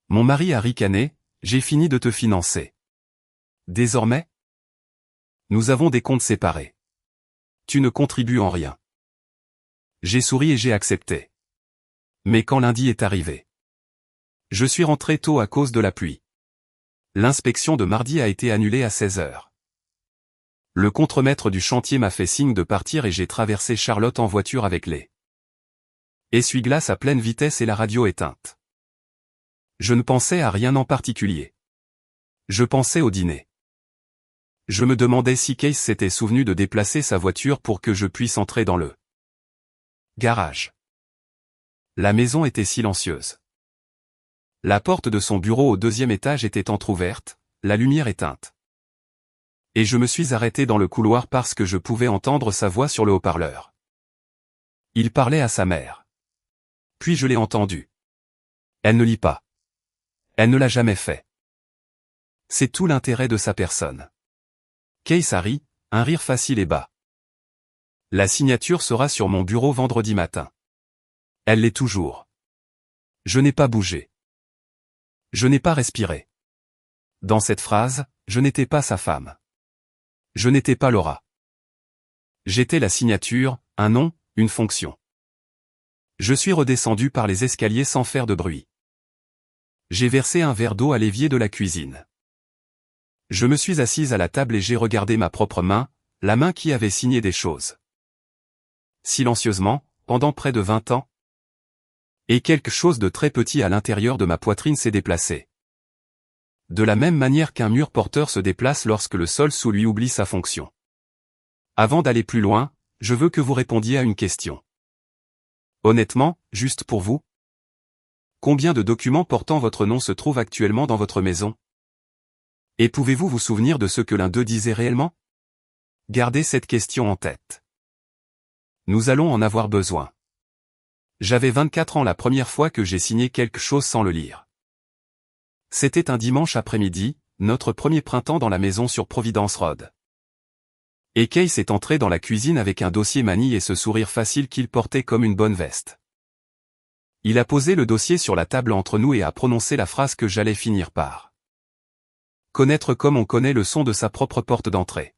Mon mari a ricané, j'ai fini de te financer. Désormais, nous avons des comptes séparés. Tu ne contribues en rien. J'ai souri et j'ai accepté. Mais quand lundi est arrivé, je suis rentré tôt à cause de la pluie. L'inspection de mardi a été annulée à 16 heures. Le contremaître du chantier m'a fait signe de partir et j'ai traversé Charlotte en voiture avec les essuie-glaces à pleine vitesse et la radio éteinte. Je ne pensais à rien en particulier. Je pensais au dîner. Je me demandais si Case s'était souvenu de déplacer sa voiture pour que je puisse entrer dans le garage. La maison était silencieuse. La porte de son bureau au 2e étage était entr'ouverte, la lumière éteinte. Et je me suis arrêté dans le couloir parce que je pouvais entendre sa voix sur le haut-parleur. Il parlait à sa mère. Puis je l'ai entendu. Elle ne lit pas. Elle ne l'a jamais fait. C'est tout l'intérêt de sa personne. Case a ri, un rire facile et bas. La signature sera sur mon bureau vendredi matin. Elle l'est toujours. Je n'ai pas bougé. Je n'ai pas respiré. Dans cette phrase, je n'étais pas sa femme. Je n'étais pas Laura. J'étais la signature, un nom, une fonction. Je suis redescendu par les escaliers sans faire de bruit. J'ai versé un verre d'eau à l'évier de la cuisine. Je me suis assise à la table et j'ai regardé ma propre main, la main qui avait signé des choses. Silencieusement, pendant près de 20 ans. Et quelque chose de très petit à l'intérieur de ma poitrine s'est déplacé. De la même manière qu'un mur porteur se déplace lorsque le sol sous lui oublie sa fonction. Avant d'aller plus loin, je veux que vous répondiez à une question. Honnêtement, juste pour vous. Combien de documents portant votre nom se trouvent actuellement dans votre maison? Et pouvez-vous vous souvenir de ce que l'un d'eux disait réellement? Gardez cette question en tête. Nous allons en avoir besoin. J'avais 24 ans la première fois que j'ai signé quelque chose sans le lire. C'était un dimanche après-midi, notre premier printemps dans la maison sur Providence Road. Et Case est entré dans la cuisine avec un dossier manie et ce sourire facile qu'il portait comme une bonne veste. Il a posé le dossier sur la table entre nous et a prononcé la phrase que j'allais finir par connaître comme on connaît le son de sa propre porte d'entrée.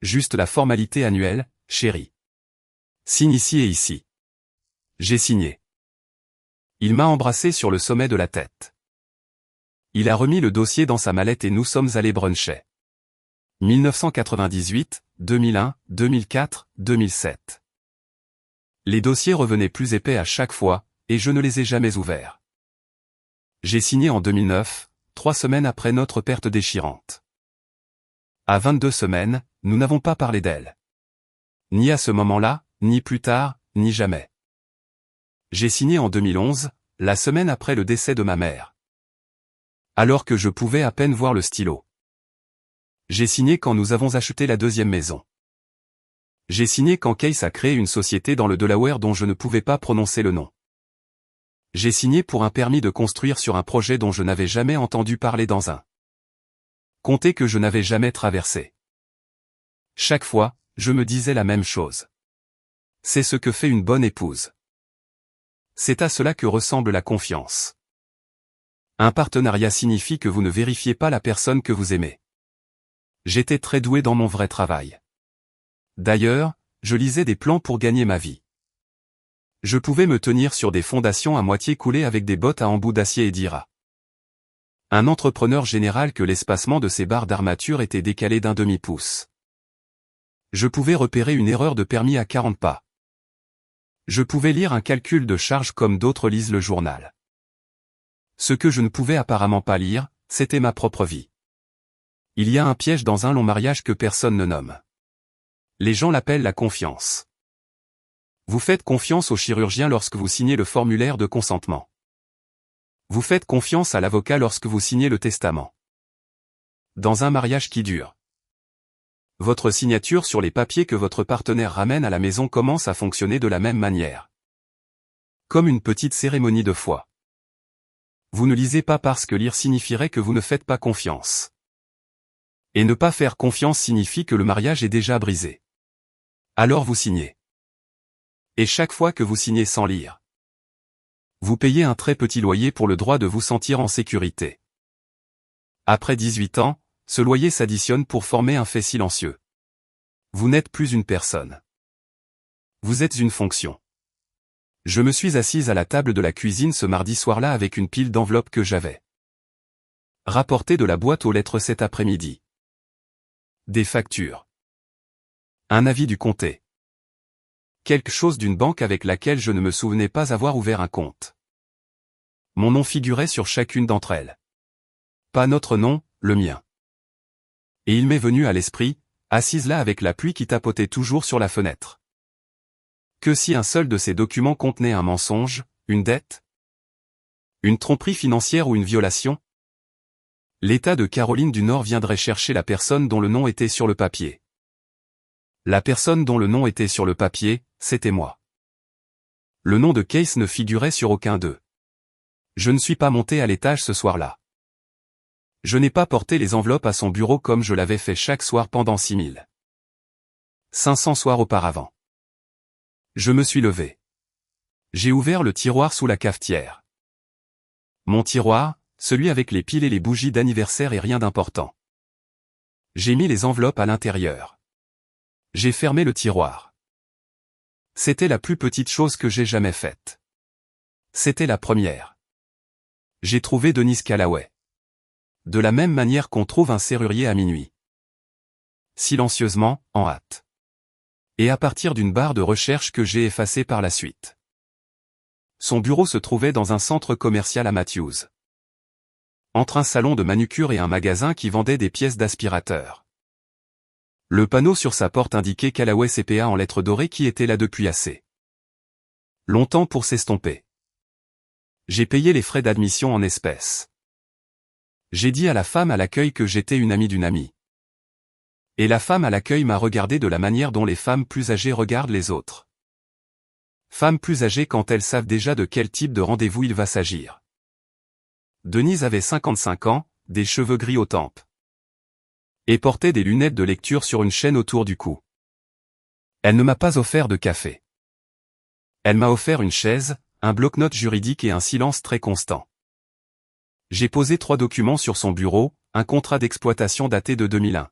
Juste la formalité annuelle, chérie. Signe ici et ici. J'ai signé. Il m'a embrassé sur le sommet de la tête. Il a remis le dossier dans sa mallette et nous sommes allés bruncher. 1998, 2001, 2004, 2007. Les dossiers revenaient plus épais à chaque fois, et je ne les ai jamais ouverts. J'ai signé en 2009, 3 semaines après notre perte déchirante. À 22 semaines, nous n'avons pas parlé d'elle. Ni à ce moment-là, ni plus tard, ni jamais. J'ai signé en 2011, la semaine après le décès de ma mère. Alors que je pouvais à peine voir le stylo. J'ai signé quand nous avons acheté la 2e maison. J'ai signé quand Case a créé une société dans le Delaware dont je ne pouvais pas prononcer le nom. J'ai signé pour un permis de construire sur un projet dont je n'avais jamais entendu parler dans un comté que je n'avais jamais traversé. Chaque fois, je me disais la même chose. C'est ce que fait une bonne épouse. C'est à cela que ressemble la confiance. Un partenariat signifie que vous ne vérifiez pas la personne que vous aimez. J'étais très doué dans mon vrai travail. D'ailleurs, je lisais des plans pour gagner ma vie. Je pouvais me tenir sur des fondations à moitié coulées avec des bottes à embout d'acier et dire à un entrepreneur général que l'espacement de ses barres d'armature était décalé d'un demi-pouce. Je pouvais repérer une erreur de permis à 40 pas. Je pouvais lire un calcul de charge comme d'autres lisent le journal. Ce que je ne pouvais apparemment pas lire, c'était ma propre vie. Il y a un piège dans un long mariage que personne ne nomme. Les gens l'appellent la confiance. Vous faites confiance au chirurgien lorsque vous signez le formulaire de consentement. Vous faites confiance à l'avocat lorsque vous signez le testament. Dans un mariage qui dure, votre signature sur les papiers que votre partenaire ramène à la maison commence à fonctionner de la même manière. Comme une petite cérémonie de foi. Vous ne lisez pas parce que lire signifierait que vous ne faites pas confiance. Et ne pas faire confiance signifie que le mariage est déjà brisé. Alors vous signez. Et chaque fois que vous signez sans lire, Vous payez un très petit loyer pour le droit de vous sentir en sécurité. Après 18 ans, ce loyer s'additionne pour former un fait silencieux. Vous n'êtes plus une personne. Vous êtes une fonction. Je me suis assise à la table de la cuisine ce mardi soir-là avec une pile d'enveloppes que j'avais rapportées de la boîte aux lettres cet après-midi. Des factures. Un avis du comté. Quelque chose d'une banque avec laquelle je ne me souvenais pas avoir ouvert un compte. Mon nom figurait sur chacune d'entre elles. Pas notre nom, le mien. Et il m'est venu à l'esprit, assise là avec la pluie qui tapotait toujours sur la fenêtre. Que si un seul de ces documents contenait un mensonge, une dette, une tromperie financière ou une violation? L'État de Caroline du Nord viendrait chercher la personne dont le nom était sur le papier. La personne dont le nom était sur le papier, c'était moi. Le nom de Case ne figurait sur aucun d'eux. Je ne suis pas monté à l'étage ce soir-là. Je n'ai pas porté les enveloppes à son bureau comme je l'avais fait chaque soir pendant 6500 soirs auparavant. Je me suis levé. J'ai ouvert le tiroir sous la cafetière. Mon tiroir, celui avec les piles et les bougies d'anniversaire et rien d'important. J'ai mis les enveloppes à l'intérieur. J'ai fermé le tiroir. C'était la plus petite chose que j'ai jamais faite. C'était la première. J'ai trouvé Denise Callaway. De la même manière qu'on trouve un serrurier à minuit. Silencieusement, en hâte. Et à partir d'une barre de recherche que j'ai effacée par la suite. Son bureau se trouvait dans un centre commercial à Matthews. Entre un salon de manucure et un magasin qui vendait des pièces d'aspirateur. Le panneau sur sa porte indiquait Callaway CPA en lettres dorées qui était là depuis assez longtemps pour s'estomper. J'ai payé les frais d'admission en espèces. J'ai dit à la femme à l'accueil que j'étais une amie d'une amie. Et la femme à l'accueil m'a regardé de la manière dont les femmes plus âgées regardent les autres. Femmes plus âgées quand elles savent déjà de quel type de rendez-vous il va s'agir. Denise avait 55 ans, des cheveux gris aux tempes. Et portait des lunettes de lecture sur une chaîne autour du cou. Elle ne m'a pas offert de café. Elle m'a offert une chaise, un bloc-notes juridique et un silence très constant. J'ai posé 3 documents sur son bureau, un contrat d'exploitation daté de 2001.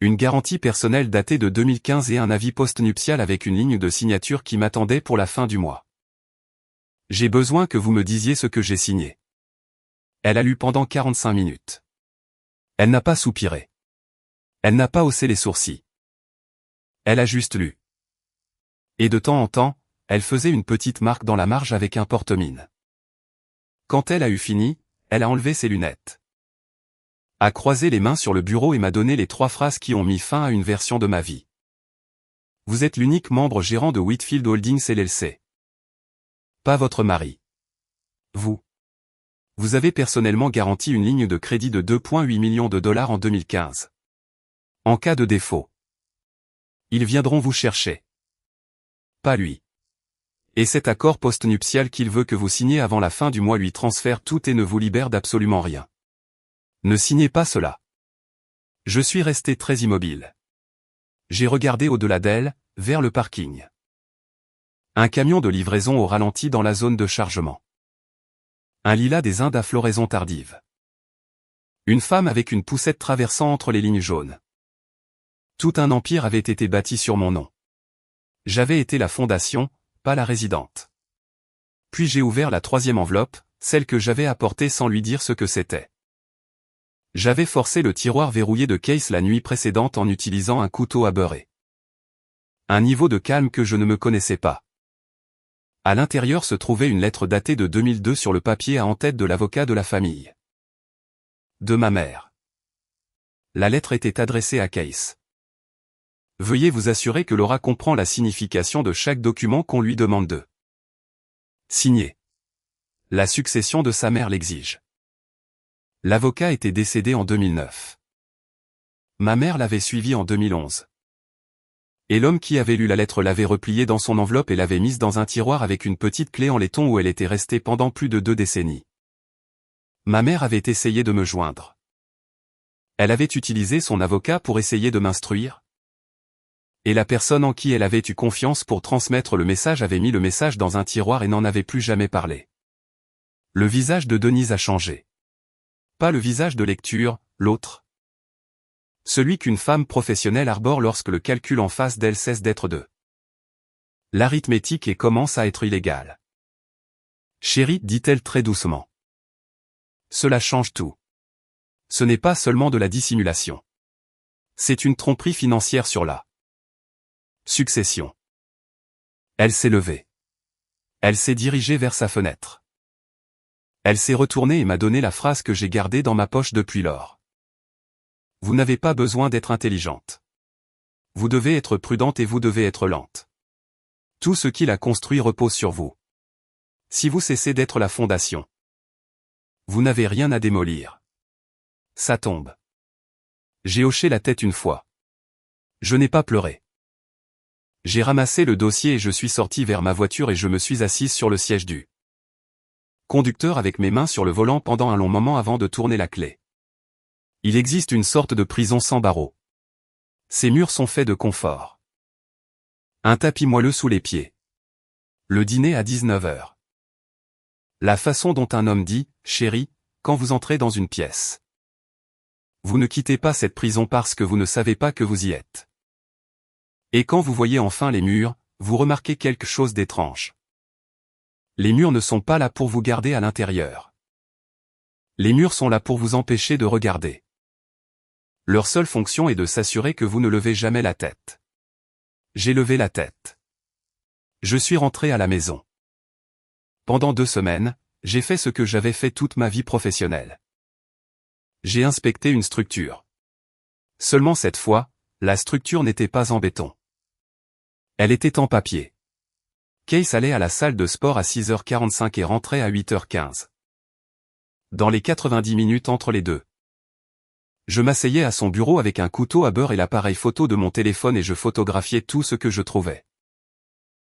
Une garantie personnelle datée de 2015 et un avis post-nuptial avec une ligne de signature qui m'attendait pour la fin du mois. J'ai besoin que vous me disiez ce que j'ai signé. Elle a lu pendant 45 minutes. Elle n'a pas soupiré. Elle n'a pas haussé les sourcils. Elle a juste lu. Et de temps en temps, elle faisait une petite marque dans la marge avec un porte-mine. Quand elle a eu fini, elle a enlevé ses lunettes. A croisé les mains sur le bureau et m'a donné les 3 phrases qui ont mis fin à une version de ma vie. Vous êtes l'unique membre gérant de Whitfield Holdings LLC. Pas votre mari. Vous. Vous avez personnellement garanti une ligne de crédit de 2,8 millions de dollars en 2015. En cas de défaut, ils viendront vous chercher. Pas lui. Et cet accord post-nuptial qu'il veut que vous signiez avant la fin du mois lui transfère tout et ne vous libère d'absolument rien. Ne signez pas cela. Je suis resté très immobile. J'ai regardé au-delà d'elle, vers le parking. Un camion de livraison au ralenti dans la zone de chargement. Un lilas des Indes à floraison tardive. Une femme avec une poussette traversant entre les lignes jaunes. Tout un empire avait été bâti sur mon nom. J'avais été la fondation, pas la résidente. Puis j'ai ouvert la 3e enveloppe, celle que j'avais apportée sans lui dire ce que c'était. J'avais forcé le tiroir verrouillé de Case la nuit précédente en utilisant un couteau à beurrer. Un niveau de calme que je ne me connaissais pas. À l'intérieur se trouvait une lettre datée de 2002 sur le papier à en-tête de l'avocat de la famille. De ma mère. La lettre était adressée à Case. Veuillez vous assurer que Laura comprend la signification de chaque document qu'on lui demande de signer. La succession de sa mère l'exige. L'avocat était décédé en 2009. Ma mère l'avait suivi en 2011. Et l'homme qui avait lu la lettre l'avait repliée dans son enveloppe et l'avait mise dans un tiroir avec une petite clé en laiton où elle était restée pendant plus de 2 décennies. Ma mère avait essayé de me joindre. Elle avait utilisé son avocat pour essayer de m'instruire. Et la personne en qui elle avait eu confiance pour transmettre le message avait mis le message dans un tiroir et n'en avait plus jamais parlé. Le visage de Denise a changé. Pas le visage de lecture, l'autre. Celui qu'une femme professionnelle arbore lorsque le calcul en face d'elle cesse d'être de l'arithmétique et commence à être illégal. Chérie, dit-elle très doucement. Cela change tout. Ce n'est pas seulement de la dissimulation. C'est une tromperie financière sur la succession. Elle s'est levée. Elle s'est dirigée vers sa fenêtre. Elle s'est retournée et m'a donné la phrase que j'ai gardée dans ma poche depuis lors. Vous n'avez pas besoin d'être intelligente. Vous devez être prudente et vous devez être lente. Tout ce qu'il a construit repose sur vous. Si vous cessez d'être la fondation, vous n'avez rien à démolir. Ça tombe. J'ai hoché la tête une fois. Je n'ai pas pleuré. J'ai ramassé le dossier et je suis sorti vers ma voiture et je me suis assise sur le siège du conducteur avec mes mains sur le volant pendant un long moment avant de tourner la clé. Il existe une sorte de prison sans barreaux. Ces murs sont faits de confort. Un tapis moelleux sous les pieds. Le dîner à 19h. La façon dont un homme dit « Chérie » quand vous entrez dans une pièce. Vous ne quittez pas cette prison parce que vous ne savez pas que vous y êtes. Et quand vous voyez enfin les murs, vous remarquez quelque chose d'étrange. Les murs ne sont pas là pour vous garder à l'intérieur. Les murs sont là pour vous empêcher de regarder. Leur seule fonction est de s'assurer que vous ne levez jamais la tête. J'ai levé la tête. Je suis rentré à la maison. Pendant 2 semaines, j'ai fait ce que j'avais fait toute ma vie professionnelle. J'ai inspecté une structure. Seulement cette fois, la structure n'était pas en béton. Elle était en papier. Case allait à la salle de sport à 6h45 et rentrait à 8h15. Dans les 90 minutes entre les deux, je m'asseyais à son bureau avec un couteau à beurre et l'appareil photo de mon téléphone et je photographiais tout ce que je trouvais.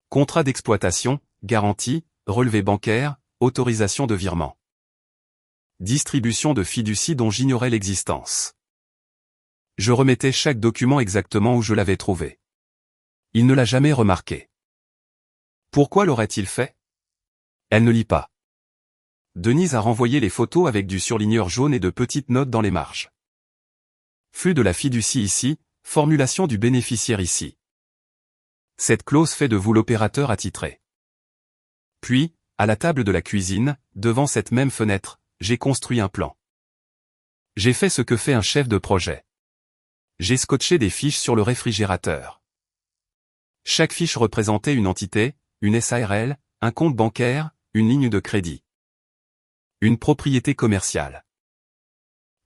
Contrat d'exploitation, garantie, relevé bancaire, autorisation de virement. Distribution de fiducie dont j'ignorais l'existence. Je remettais chaque document exactement où je l'avais trouvé. Il ne l'a jamais remarqué. Pourquoi l'aurait-il fait? Elle ne lit pas. Denise a renvoyé les photos avec du surligneur jaune et de petites notes dans les marges. Flux de la fiducie ici, formulation du bénéficiaire ici. Cette clause fait de vous l'opérateur attitré. Puis, à la table de la cuisine, devant cette même fenêtre, j'ai construit un plan. J'ai fait ce que fait un chef de projet. J'ai scotché des fiches sur le réfrigérateur. Chaque fiche représentait une entité, une SARL, un compte bancaire, une ligne de crédit. Une propriété commerciale.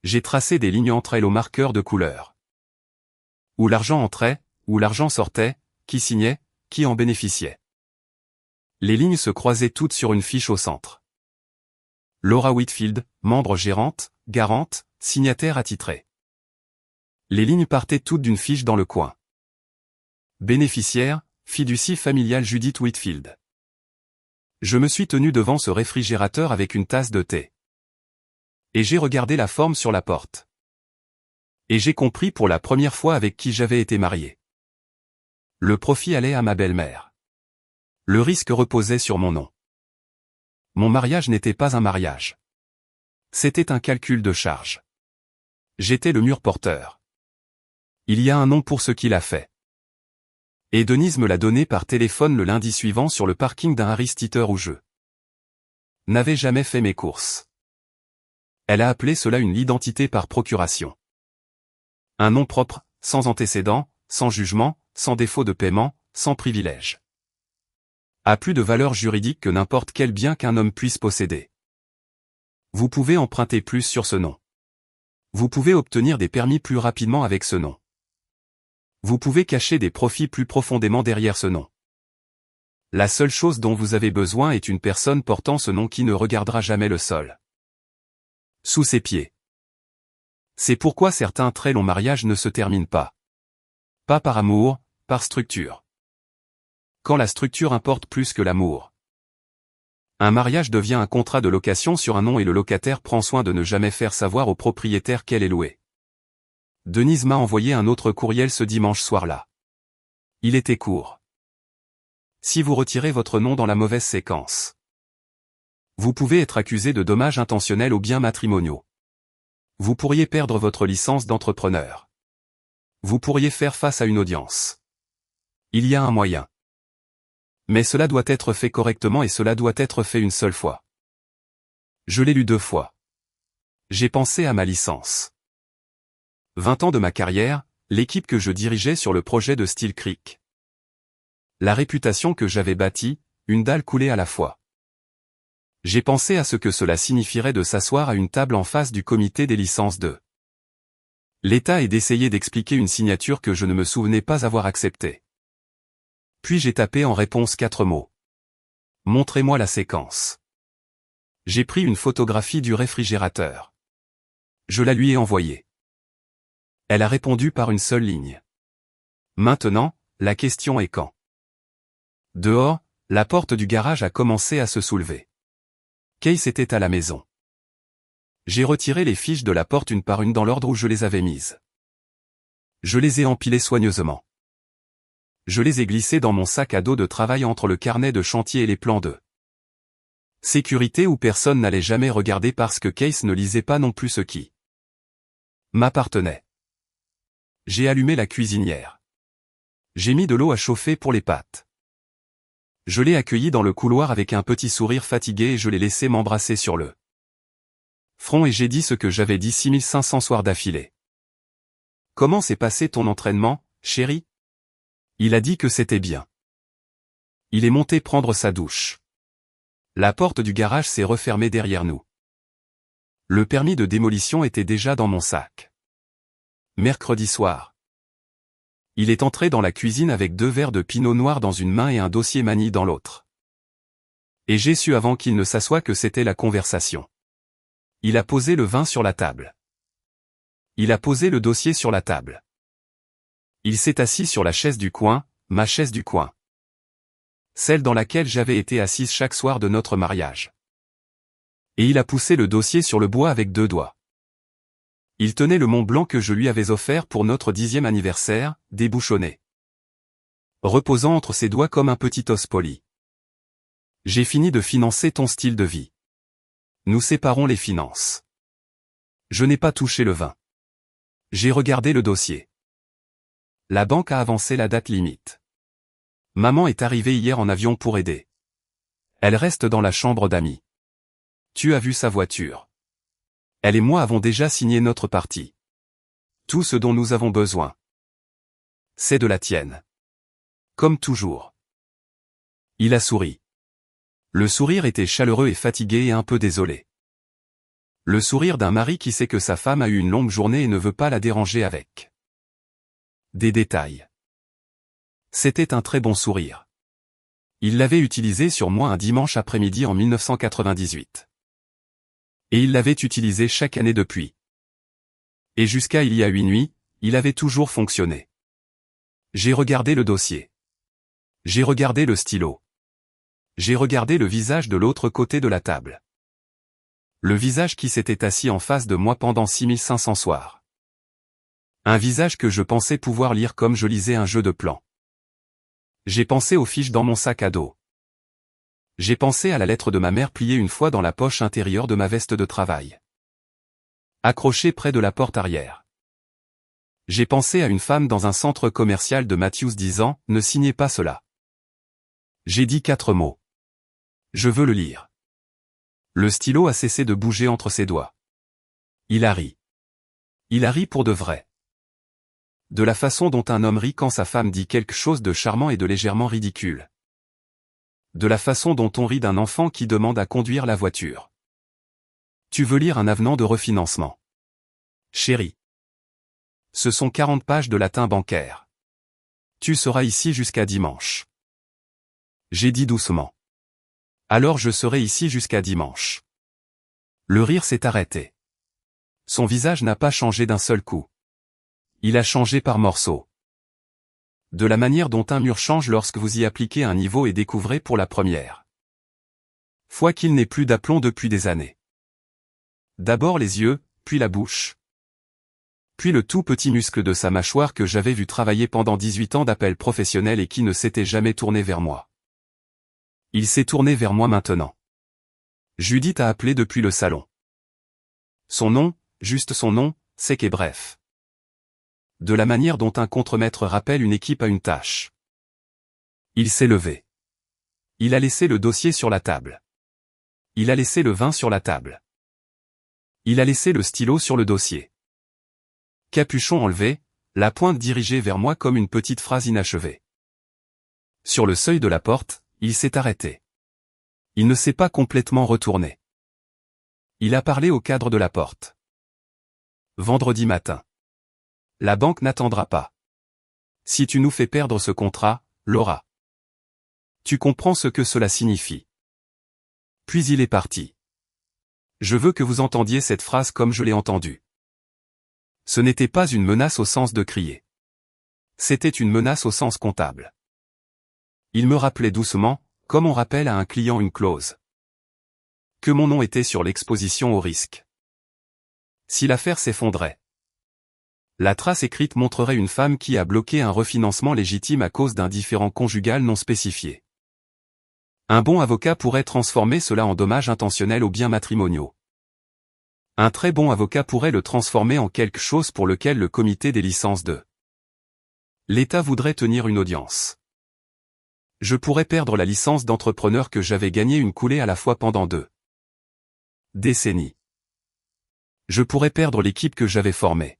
J'ai tracé des lignes entre elles au marqueur de couleur. Où l'argent entrait, où l'argent sortait, qui signait, qui en bénéficiait. Les lignes se croisaient toutes sur une fiche au centre. Laura Whitfield, membre gérante, garante, signataire attitré. Les lignes partaient toutes d'une fiche dans le coin. Bénéficiaire, fiducie familiale Judith Whitfield. Je me suis tenu devant ce réfrigérateur avec une tasse de thé. Et j'ai regardé la forme sur la porte. Et j'ai compris pour la première fois avec qui j'avais été marié. Le profit allait à ma belle-mère. Le risque reposait sur mon nom. Mon mariage n'était pas un mariage. C'était un calcul de charge. J'étais le mur porteur. Il y a un nom pour ce qu'il a fait. Et Denise me l'a donné par téléphone le lundi suivant sur le parking d'un Harris Teeter où je n'avais jamais fait mes courses. Elle a appelé cela une identité par procuration. Un nom propre, sans antécédent, sans jugement, sans défaut de paiement, sans privilège. A plus de valeur juridique que n'importe quel bien qu'un homme puisse posséder. Vous pouvez emprunter plus sur ce nom. Vous pouvez obtenir des permis plus rapidement avec ce nom. Vous pouvez cacher des profits plus profondément derrière ce nom. La seule chose dont vous avez besoin est une personne portant ce nom qui ne regardera jamais le sol sous ses pieds. C'est pourquoi certains très longs mariages ne se terminent pas. Pas par amour, par structure. Quand la structure importe plus que l'amour. Un mariage devient un contrat de location sur un nom et le locataire prend soin de ne jamais faire savoir au propriétaire qu'elle est louée. Denise m'a envoyé un autre courriel ce dimanche soir-là. Il était court. Si vous retirez votre nom dans la mauvaise séquence, vous pouvez être accusé de dommages intentionnels aux biens matrimoniaux. Vous pourriez perdre votre licence d'entrepreneur. Vous pourriez faire face à une audience. Il y a un moyen. Mais cela doit être fait correctement et cela doit être fait une seule fois. Je l'ai lu 2 fois. J'ai pensé à ma licence. 20 ans de ma carrière, l'équipe que je dirigeais sur le projet de Steel Creek. La réputation que j'avais bâtie, une dalle coulée à la fois. J'ai pensé à ce que cela signifierait de s'asseoir à une table en face du comité des licences de l'État et d'essayer d'expliquer une signature que je ne me souvenais pas avoir acceptée. Puis j'ai tapé en réponse 4 mots. Montrez-moi la séquence. J'ai pris une photographie du réfrigérateur. Je la lui ai envoyée. Elle a répondu par une seule ligne. Maintenant, la question est quand. Dehors, la porte du garage a commencé à se soulever. Case était à la maison. J'ai retiré les fiches de la porte une par une dans l'ordre où je les avais mises. Je les ai empilées soigneusement. Je les ai glissées dans mon sac à dos de travail entre le carnet de chantier et les plans de sécurité où personne n'allait jamais regarder parce que Case ne lisait pas non plus ce qui m'appartenait. J'ai allumé la cuisinière. J'ai mis de l'eau à chauffer pour les pâtes. Je l'ai accueilli dans le couloir avec un petit sourire fatigué et je l'ai laissé m'embrasser sur le front et j'ai dit ce que j'avais dit 6500 soirs d'affilée. Comment s'est passé ton entraînement, chérie? Il a dit que c'était bien. Il est monté prendre sa douche. La porte du garage s'est refermée derrière nous. Le permis de démolition était déjà dans mon sac. Mercredi soir. Il est entré dans la cuisine avec 2 verres de pinot noir dans une main et un dossier Manille dans l'autre. Et j'ai su avant qu'il ne s'assoie que c'était la conversation. Il a posé le vin sur la table. Il a posé le dossier sur la table. Il s'est assis sur la chaise du coin, ma chaise du coin. Celle dans laquelle j'avais été assise chaque soir de notre mariage. Et il a poussé le dossier sur le bois avec 2 doigts. Il tenait le Mont Blanc que je lui avais offert pour notre 10e anniversaire, débouchonné. Reposant entre ses doigts comme un petit os poli. J'ai fini de financer ton style de vie. Nous séparons les finances. Je n'ai pas touché le vin. J'ai regardé le dossier. La banque a avancé la date limite. Maman est arrivée hier en avion pour aider. Elle reste dans la chambre d'amis. Tu as vu sa voiture. Elle et moi avons déjà signé notre partie. Tout ce dont nous avons besoin, c'est de la tienne. Comme toujours. Il a souri. Le sourire était chaleureux et fatigué et un peu désolé. Le sourire d'un mari qui sait que sa femme a eu une longue journée et ne veut pas la déranger avec des détails. C'était un très bon sourire. Il l'avait utilisé sur moi un dimanche après-midi en 1998. Et il l'avait utilisé chaque année depuis. Et jusqu'à il y a 8 nuits, il avait toujours fonctionné. J'ai regardé le dossier. J'ai regardé le stylo. J'ai regardé le visage de l'autre côté de la table. Le visage qui s'était assis en face de moi pendant 6500 soirs. Un visage que je pensais pouvoir lire comme je lisais un jeu de plans. J'ai pensé aux fiches dans mon sac à dos. J'ai pensé à la lettre de ma mère pliée une fois dans la poche intérieure de ma veste de travail. Accrochée près de la porte arrière. J'ai pensé à une femme dans un centre commercial de Matthews disant « Ne signez pas cela ». J'ai dit 4 mots. Je veux le lire. Le stylo a cessé de bouger entre ses doigts. Il a ri. Il a ri pour de vrai. De la façon dont un homme rit quand sa femme dit quelque chose de charmant et de légèrement ridicule. De la façon dont on rit d'un enfant qui demande à conduire la voiture. Tu veux lire un avenant de refinancement. Chérie. Ce sont 40 pages de latin bancaire. Tu seras ici jusqu'à dimanche. J'ai dit doucement. Alors je serai ici jusqu'à dimanche. Le rire s'est arrêté. Son visage n'a pas changé d'un seul coup. Il a changé par morceaux. De la manière dont un mur change lorsque vous y appliquez un niveau et découvrez pour la première fois qu'il n'est plus d'aplomb depuis des années. D'abord les yeux, puis la bouche. Puis le tout petit muscle de sa mâchoire que j'avais vu travailler pendant 18 ans d'appel professionnel et qui ne s'était jamais tourné vers moi. Il s'est tourné vers moi maintenant. Judith a appelé depuis le salon. Son nom, juste son nom, sec et bref. De la manière dont un contremaître rappelle une équipe à une tâche. Il s'est levé. Il a laissé le dossier sur la table. Il a laissé le vin sur la table. Il a laissé le stylo sur le dossier. Capuchon enlevé, la pointe dirigée vers moi comme une petite phrase inachevée. Sur le seuil de la porte, il s'est arrêté. Il ne s'est pas complètement retourné. Il a parlé au cadre de la porte. Vendredi matin. La banque n'attendra pas. Si tu nous fais perdre ce contrat, Laura. Tu comprends ce que cela signifie. Puis il est parti. Je veux que vous entendiez cette phrase comme je l'ai entendue. Ce n'était pas une menace au sens de crier. C'était une menace au sens comptable. Il me rappelait doucement, comme on rappelle à un client une clause. Que mon nom était sur l'exposition au risque. Si l'affaire s'effondrait. La trace écrite montrerait une femme qui a bloqué un refinancement légitime à cause d'un différend conjugal non spécifié. Un bon avocat pourrait transformer cela en dommages intentionnels aux biens matrimoniaux. Un très bon avocat pourrait le transformer en quelque chose pour lequel le comité des licences de l'État voudrait tenir une audience. Je pourrais perdre la licence d'entrepreneur que j'avais gagnée une coulée à la fois pendant 2 décennies. Je pourrais perdre l'équipe que j'avais formée.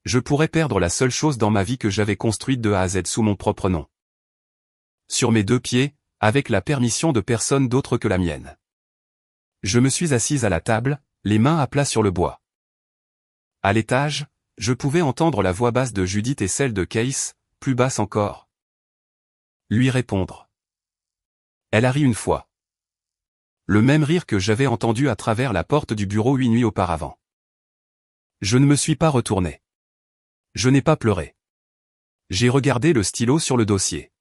Je pourrais perdre la seule chose dans ma vie que j'avais construite de A à Z sous mon propre nom. Sur mes 2 pieds, avec la permission de personne d'autre que la mienne. Je me suis assise à la table, les mains à plat sur le bois. À l'étage, je pouvais entendre la voix basse de Judith et celle de Case, plus basse encore. Lui répondre. Elle a ri une fois. Le même rire que j'avais entendu à travers la porte du bureau 8 nuits auparavant. Je ne me suis pas retourné. Je n'ai pas pleuré. J'ai regardé le stylo sur le dossier.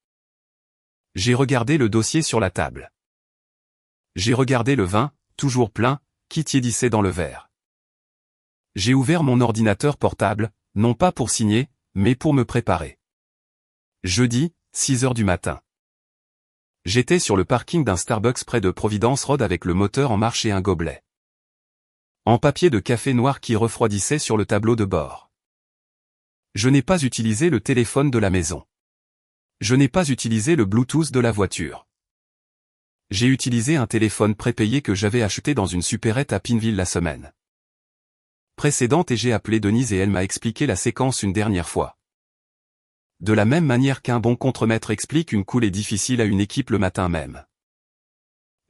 J'ai regardé le dossier sur la table. J'ai regardé le vin, toujours plein, qui tiédissait dans le verre. J'ai ouvert mon ordinateur portable, non pas pour signer, mais pour me préparer. Jeudi, 6 heures du matin. J'étais sur le parking d'un Starbucks près de Providence Road avec le moteur en marche et un gobelet en papier de café noir qui refroidissait sur le tableau de bord. Je n'ai pas utilisé le téléphone de la maison. Je n'ai pas utilisé le Bluetooth de la voiture. J'ai utilisé un téléphone prépayé que j'avais acheté dans une supérette à Pinville la semaine précédente et j'ai appelé Denise et elle m'a expliqué la séquence une dernière fois. De la même manière qu'un bon contremaître explique une coulée difficile à une équipe le matin même.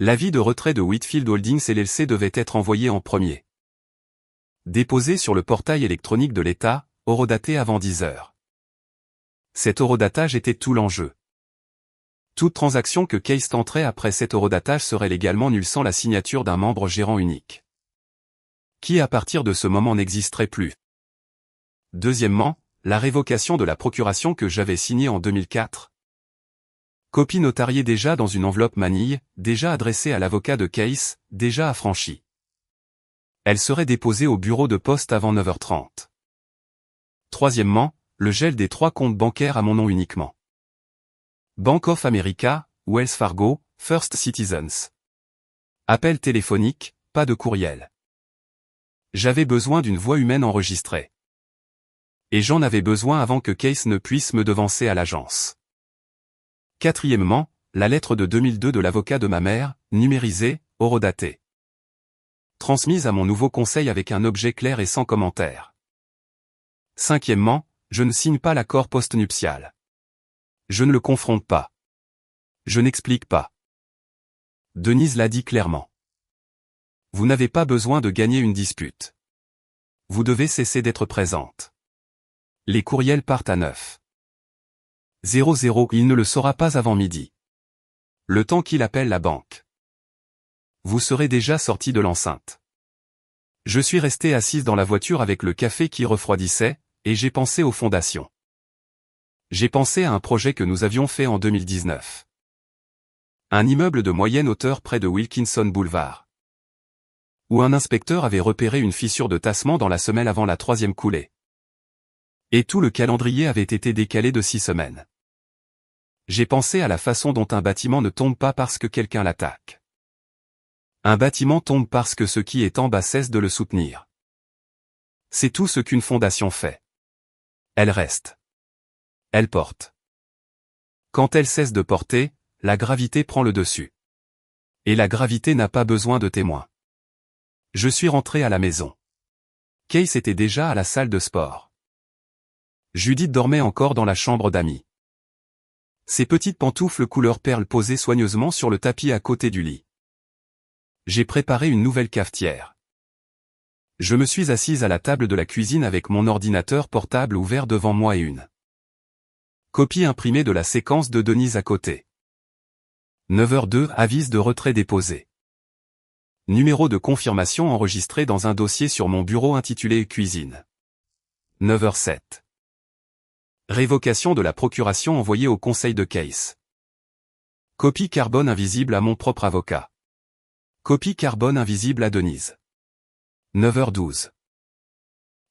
L'avis de retrait de Whitfield Holdings LLC devait être envoyé en premier. Déposé sur le portail électronique de l'État, horodaté avant 10 heures. Cet horodatage était tout l'enjeu. Toute transaction que Case tenterait après cet horodatage serait légalement nulle sans la signature d'un membre gérant unique. Qui à partir de ce moment n'existerait plus. Deuxièmement, la révocation de la procuration que j'avais signée en 2004. Copie notariée déjà dans une enveloppe manille, déjà adressée à l'avocat de Case, déjà affranchie. Elle serait déposée au bureau de poste avant 9h30. Troisièmement, le gel des 3 comptes bancaires à mon nom uniquement. Bank of America, Wells Fargo, First Citizens. Appel téléphonique, pas de courriel. J'avais besoin d'une voix humaine enregistrée. Et j'en avais besoin avant que Case ne puisse me devancer à l'agence. Quatrièmement, la lettre de 2002 de l'avocat de ma mère, numérisée, horodatée. Transmise à mon nouveau conseil avec un objet clair et sans commentaire. Cinquièmement, je ne signe pas l'accord postnuptial. Je ne le confronte pas. Je n'explique pas. Denise l'a dit clairement. Vous n'avez pas besoin de gagner une dispute. Vous devez cesser d'être présente. Les courriels partent à 9h00, il ne le saura pas avant midi. Le temps qu'il appelle la banque. Vous serez déjà sorti de l'enceinte. Je suis resté assise dans la voiture avec le café qui refroidissait, et j'ai pensé aux fondations. J'ai pensé à un projet que nous avions fait en 2019. Un immeuble de moyenne hauteur près de Wilkinson Boulevard. Où un inspecteur avait repéré une fissure de tassement dans la semelle avant la 3e coulée. Et tout le calendrier avait été décalé de 6 semaines. J'ai pensé à la façon dont un bâtiment ne tombe pas parce que quelqu'un l'attaque. Un bâtiment tombe parce que ce qui est en bas cesse de le soutenir. C'est tout ce qu'une fondation fait. Elle reste. Elle porte. Quand elle cesse de porter, la gravité prend le dessus. Et la gravité n'a pas besoin de témoins. Je suis rentré à la maison. Case était déjà à la salle de sport. Judith dormait encore dans la chambre d'amis. Ses petites pantoufles couleur perle posées soigneusement sur le tapis à côté du lit. J'ai préparé une nouvelle cafetière. Je me suis assise à la table de la cuisine avec mon ordinateur portable ouvert devant moi et une copie imprimée de la séquence de Denise à côté. 9h02, avis de retrait déposé. Numéro de confirmation enregistré dans un dossier sur mon bureau intitulé Cuisine. 9h07. Révocation de la procuration envoyée au conseil de Case. Copie carbone invisible à mon propre avocat. Copie carbone invisible à Denise. 9h12.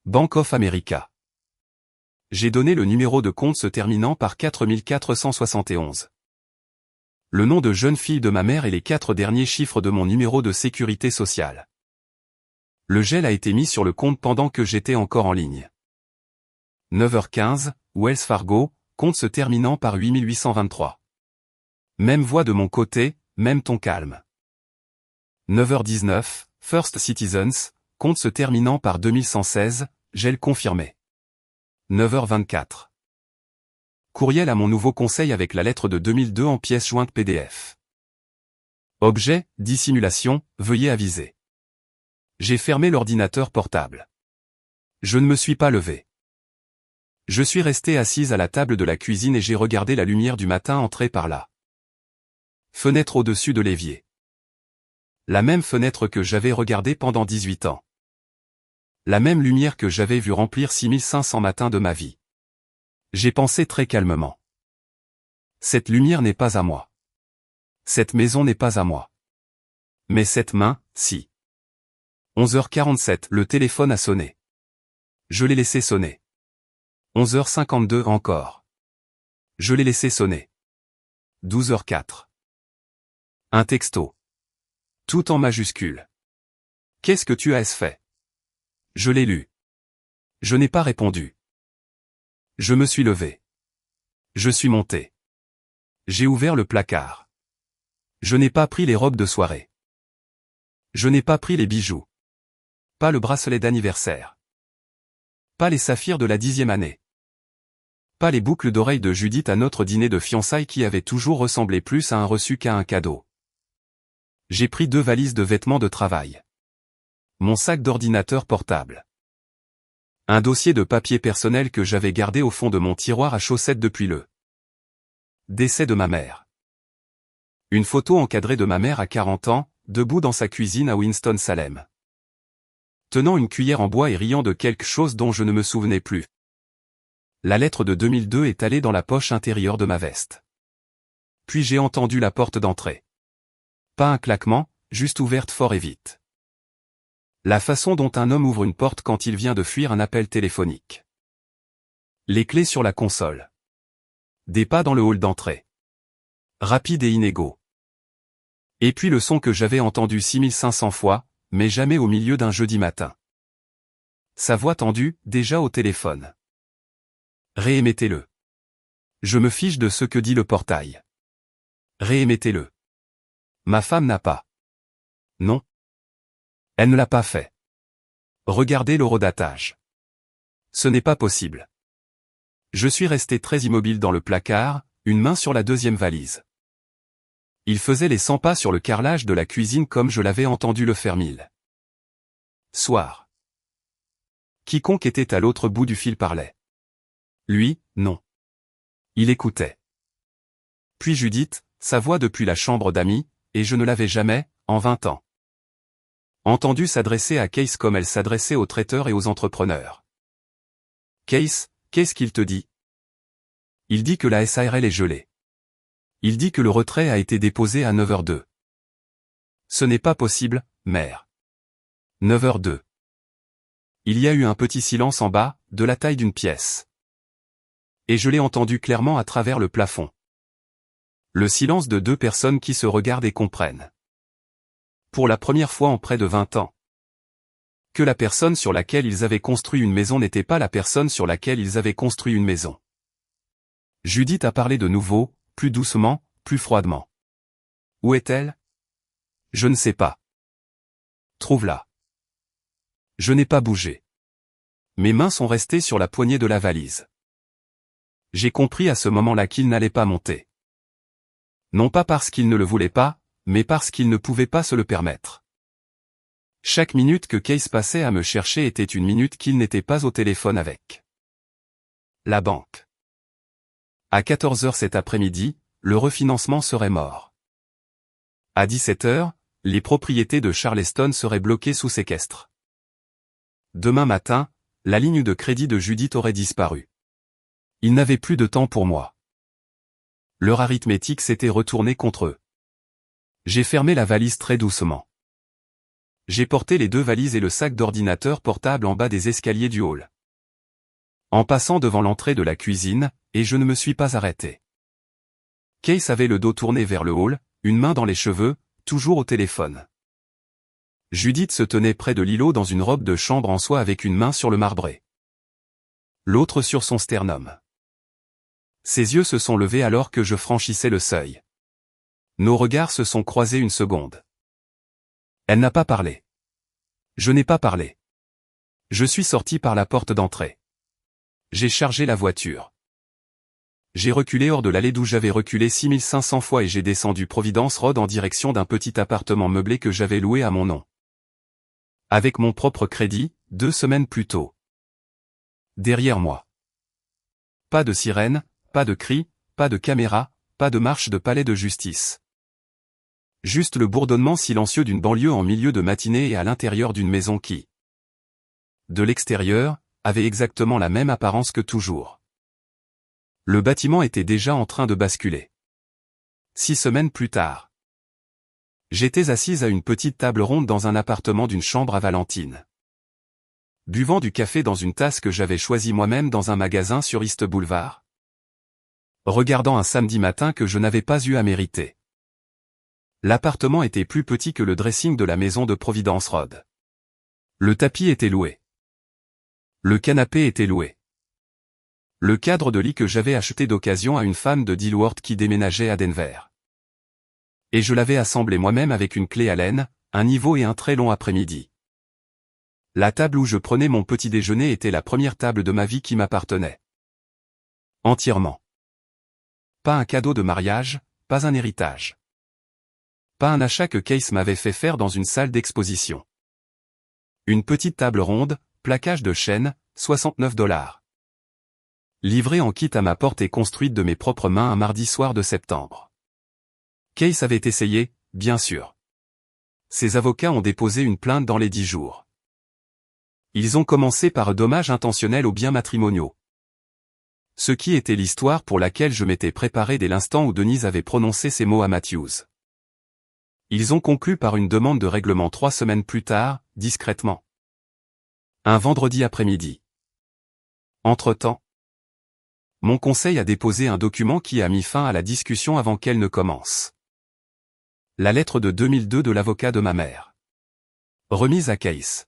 Bank of America. J'ai donné le numéro de compte se terminant par 4471. Le nom de jeune fille de ma mère et les 4 derniers chiffres de mon numéro de sécurité sociale. Le gel a été mis sur le compte pendant que j'étais encore en ligne. 9h15, Wells Fargo, compte se terminant par 8823. Même voix de mon côté, même ton calme. 9h19, First Citizens, compte se terminant par 2116, gel confirmé. 9h24. Courriel à mon nouveau conseil avec la lettre de 2002 en pièce jointe PDF. Objet, dissimulation, veuillez aviser. J'ai fermé l'ordinateur portable. Je ne me suis pas levé. Je suis resté assise à la table de la cuisine et j'ai regardé la lumière du matin entrer par là. Fenêtre au-dessus de l'évier. La même fenêtre que j'avais regardée pendant 18 ans. La même lumière que j'avais vue remplir 6500 matins de ma vie. J'ai pensé très calmement. Cette lumière n'est pas à moi. Cette maison n'est pas à moi. Mais cette main, si. 11h47, le téléphone a sonné. Je l'ai laissé sonner. 11h52 encore. Je l'ai laissé sonner. 12h04. Un texto. Tout en majuscule. Qu'est-ce que tu as fait? Je l'ai lu. Je n'ai pas répondu. Je me suis levé. Je suis monté. J'ai ouvert le placard. Je n'ai pas pris les robes de soirée. Je n'ai pas pris les bijoux. Pas le bracelet d'anniversaire. Pas les saphirs de la 10e année. Pas les boucles d'oreilles de Judith à notre dîner de fiançailles qui avait toujours ressemblé plus à un reçu qu'à un cadeau. J'ai pris 2 valises de vêtements de travail. Mon sac d'ordinateur portable. Un dossier de papier personnel que j'avais gardé au fond de mon tiroir à chaussettes depuis le décès de ma mère. Une photo encadrée de ma mère à 40 ans, debout dans sa cuisine à Winston-Salem. Tenant une cuillère en bois et riant de quelque chose dont je ne me souvenais plus. La lettre de 2002 est allée dans la poche intérieure de ma veste. Puis j'ai entendu la porte d'entrée. Pas un claquement, juste ouverte fort et vite. La façon dont un homme ouvre une porte quand il vient de fuir un appel téléphonique. Les clés sur la console. Des pas dans le hall d'entrée. Rapides et inégaux. Et puis le son que j'avais entendu 6500 fois, mais jamais au milieu d'un jeudi matin. Sa voix tendue, déjà au téléphone. Réémettez-le. Je me fiche de ce que dit le portail. Réémettez-le. Ma femme n'a pas. Non. Elle ne l'a pas fait. Regardez l'horodatage. Ce n'est pas possible. Je suis resté très immobile dans le placard, une main sur la 2e valise. Il faisait les 100 pas sur le carrelage de la cuisine comme je l'avais entendu le faire 1000. Soir. Quiconque était à l'autre bout du fil parlait. Lui, non. Il écoutait. Puis Judith, sa voix depuis la chambre d'amis, et je ne l'avais jamais, en 20 ans, entendu s'adresser à Case comme elle s'adressait aux traiteurs et aux entrepreneurs. Case, qu'est-ce qu'il te dit? Il dit que la SARL est gelée. Il dit que le retrait a été déposé à 9h02. Ce n'est pas possible, mère. 9h02. Il y a eu un petit silence en bas, de la taille d'une pièce. Et je l'ai entendu clairement à travers le plafond. Le silence de deux personnes qui se regardent et comprennent. Pour la première fois en près de 20 ans. Que la personne sur laquelle ils avaient construit une maison n'était pas la personne sur laquelle ils avaient construit une maison. Judith a parlé de nouveau, plus doucement, plus froidement. Où est-elle? Je ne sais pas. Trouve-la. Je n'ai pas bougé. Mes mains sont restées sur la poignée de la valise. J'ai compris à ce moment-là qu'il n'allait pas monter. Non pas parce qu'il ne le voulait pas, mais parce qu'il ne pouvait pas se le permettre. Chaque minute que Case passait à me chercher était une minute qu'il n'était pas au téléphone avec la banque. À 14h cet après-midi, le refinancement serait mort. À 17h, les propriétés de Charleston seraient bloquées sous séquestre. Demain matin, la ligne de crédit de Judith aurait disparu. Ils n'avaient plus de temps pour moi. Leur arithmétique s'était retournée contre eux. J'ai fermé la valise très doucement. J'ai porté les deux valises et le sac d'ordinateur portable en bas des escaliers du hall. En passant devant l'entrée de la cuisine, et je ne me suis pas arrêté. Case avait le dos tourné vers le hall, une main dans les cheveux, toujours au téléphone. Judith se tenait près de l'îlot dans une robe de chambre en soie avec une main sur le marbré. L'autre sur son sternum. Ses yeux se sont levés alors que je franchissais le seuil. Nos regards se sont croisés une seconde. Elle n'a pas parlé. Je n'ai pas parlé. Je suis sorti par la porte d'entrée. J'ai chargé la voiture. J'ai reculé hors de l'allée d'où j'avais reculé 6500 fois et j'ai descendu Providence Road en direction d'un petit appartement meublé que j'avais loué à mon nom. Avec mon propre crédit, 2 semaines plus tôt. Derrière moi. Pas de sirène, pas de cris, pas de caméra, pas de marche de palais de justice. Juste le bourdonnement silencieux d'une banlieue en milieu de matinée et à l'intérieur d'une maison qui, de l'extérieur, avait exactement la même apparence que toujours. Le bâtiment était déjà en train de basculer. 6 semaines plus tard. J'étais assise à une petite table ronde dans un appartement d'une chambre à Valentine. Buvant du café dans une tasse que j'avais choisie moi-même dans un magasin sur East Boulevard. Regardant un samedi matin que je n'avais pas eu à mériter. L'appartement était plus petit que le dressing de la maison de Providence Road. Le tapis était loué. Le canapé était loué. Le cadre de lit que j'avais acheté d'occasion à une femme de Dilworth qui déménageait à Denver. Et je l'avais assemblé moi-même avec une clé Allen, un niveau et un très long après-midi. La table où je prenais mon petit déjeuner était la première table de ma vie qui m'appartenait. Entièrement. Pas un cadeau de mariage, pas un héritage. Pas un achat que Case m'avait fait faire dans une salle d'exposition. Une petite table ronde, plaquage de chêne, $69. Livrée en kit à ma porte et construite de mes propres mains un mardi soir de septembre. Case avait essayé, bien sûr. Ses avocats ont déposé une plainte dans les 10 jours. Ils ont commencé par dommage intentionnel aux biens matrimoniaux. Ce qui était l'histoire pour laquelle je m'étais préparé dès l'instant où Denise avait prononcé ces mots à Matthews. Ils ont conclu par une demande de règlement 3 semaines plus tard, discrètement. Un vendredi après-midi. Entre-temps, mon conseil a déposé un document qui a mis fin à la discussion avant qu'elle ne commence. La lettre de 2002 de l'avocat de ma mère. Remise à Case.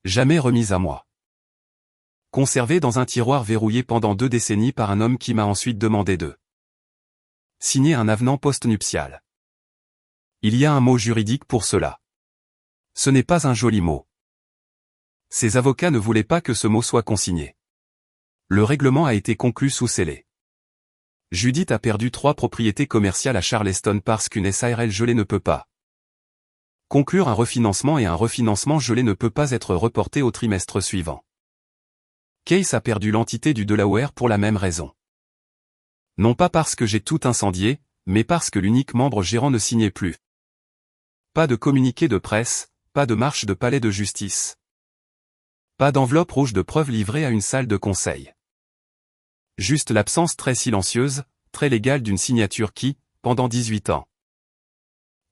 Jamais remise à moi. Conservée dans un tiroir verrouillé pendant 2 décennies par un homme qui m'a ensuite demandé de signer un avenant post-nuptial. Il y a un mot juridique pour cela. Ce n'est pas un joli mot. Ses avocats ne voulaient pas que ce mot soit consigné. Le règlement a été conclu sous scellé. Judith a perdu 3 propriétés commerciales à Charleston parce qu'une SARL gelée ne peut pas conclure un refinancement et un refinancement gelé ne peut pas être reporté au trimestre suivant. Case a perdu l'entité du Delaware pour la même raison. Non pas parce que j'ai tout incendié, mais parce que l'unique membre gérant ne signait plus. Pas de communiqué de presse, pas de marche de palais de justice. Pas d'enveloppe rouge de preuves livrée à une salle de conseil. Juste l'absence très silencieuse, très légale d'une signature qui, pendant 18 ans,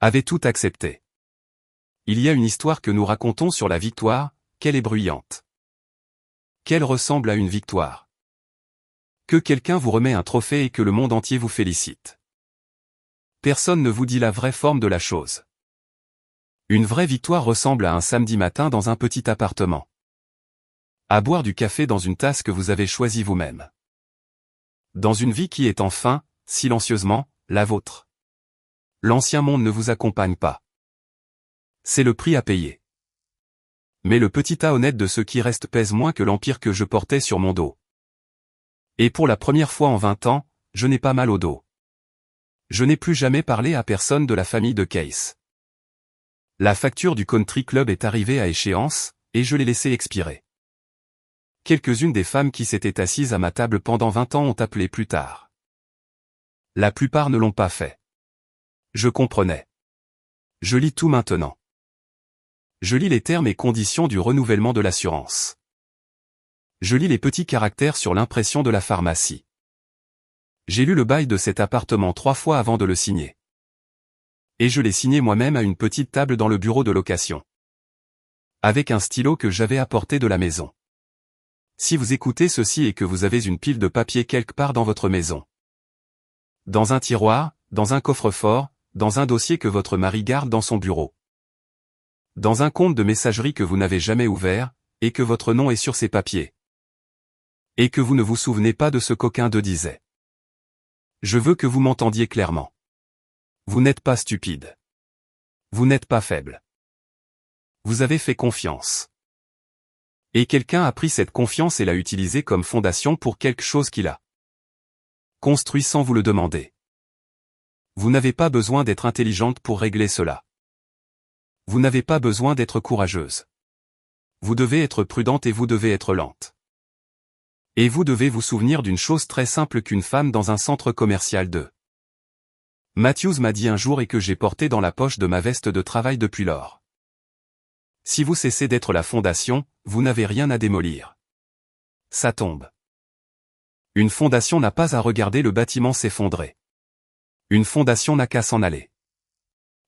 avait tout accepté. Il y a une histoire que nous racontons sur la victoire, qu'elle est bruyante. Qu'elle ressemble à une victoire. Que quelqu'un vous remet un trophée et que le monde entier vous félicite. Personne ne vous dit la vraie forme de la chose. Une vraie victoire ressemble à un samedi matin dans un petit appartement. À boire du café dans une tasse que vous avez choisie vous-même. Dans une vie qui est enfin, silencieusement, la vôtre. L'ancien monde ne vous accompagne pas. C'est le prix à payer. Mais le petit tas honnête de ce qui reste pèse moins que l'empire que je portais sur mon dos. Et pour la première fois en 20 ans, je n'ai pas mal au dos. Je n'ai plus jamais parlé à personne de la famille de Case. La facture du country club est arrivée à échéance, et je l'ai laissée expirer. Quelques-unes des femmes qui s'étaient assises à ma table pendant 20 ans ont appelé plus tard. La plupart ne l'ont pas fait. Je comprenais. Je lis tout maintenant. Je lis les termes et conditions du renouvellement de l'assurance. Je lis les petits caractères sur l'impression de la pharmacie. J'ai lu le bail de cet appartement 3 fois avant de le signer. Et je l'ai signé moi-même à une petite table dans le bureau de location. Avec un stylo que j'avais apporté de la maison. Si vous écoutez ceci et que vous avez une pile de papier quelque part dans votre maison. Dans un tiroir, dans un coffre-fort, dans un dossier que votre mari garde dans son bureau. Dans un compte de messagerie que vous n'avez jamais ouvert, et que votre nom est sur ces papiers. Et que vous ne vous souvenez pas de ce qu'aucun d'eux disait. Je veux que vous m'entendiez clairement. Vous n'êtes pas stupide. Vous n'êtes pas faible. Vous avez fait confiance. Et quelqu'un a pris cette confiance et l'a utilisée comme fondation pour quelque chose qu'il a construit sans vous le demander. Vous n'avez pas besoin d'être intelligente pour régler cela. Vous n'avez pas besoin d'être courageuse. Vous devez être prudente et vous devez être lente. Et vous devez vous souvenir d'une chose très simple qu'une femme dans un centre commercial de Matthews m'a dit un jour et que j'ai porté dans la poche de ma veste de travail depuis lors. Si vous cessez d'être la fondation, vous n'avez rien à démolir. Ça tombe. Une fondation n'a pas à regarder le bâtiment s'effondrer. Une fondation n'a qu'à s'en aller.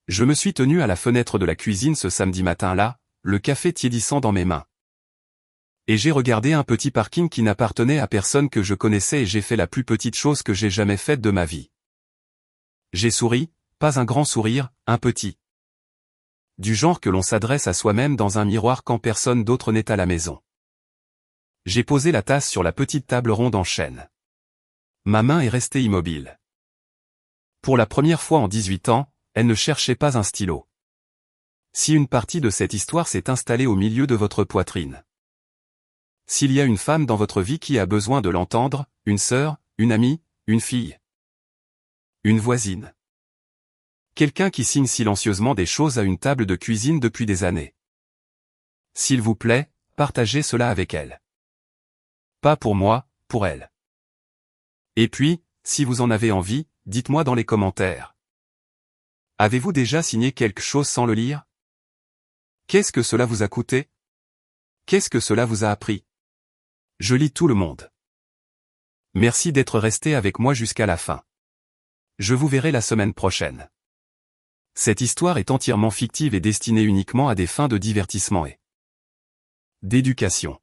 Je me suis tenu à la fenêtre de la cuisine ce samedi matin-là, le café tiédissant dans mes mains. Et j'ai regardé un petit parking qui n'appartenait à personne que je connaissais et j'ai fait la plus petite chose que j'ai jamais faite de ma vie. J'ai souri, pas un grand sourire, un petit. Du genre que l'on s'adresse à soi-même dans un miroir quand personne d'autre n'est à la maison. J'ai posé la tasse sur la petite table ronde en chêne. Ma main est restée immobile. Pour la première fois en 18 ans, elle ne cherchait pas un stylo. Si une partie de cette histoire s'est installée au milieu de votre poitrine. S'il y a une femme dans votre vie qui a besoin de l'entendre, une sœur, une amie, une fille. Une voisine. Quelqu'un qui signe silencieusement des choses à une table de cuisine depuis des années. S'il vous plaît, partagez cela avec elle. Pas pour moi, pour elle. Et puis, si vous en avez envie, dites-moi dans les commentaires. Avez-vous déjà signé quelque chose sans le lire? Qu'est-ce que cela vous a coûté? Qu'est-ce que cela vous a appris? Je lis tout le monde. Merci d'être resté avec moi jusqu'à la fin. Je vous verrai la semaine prochaine. Cette histoire est entièrement fictive et destinée uniquement à des fins de divertissement et d'éducation.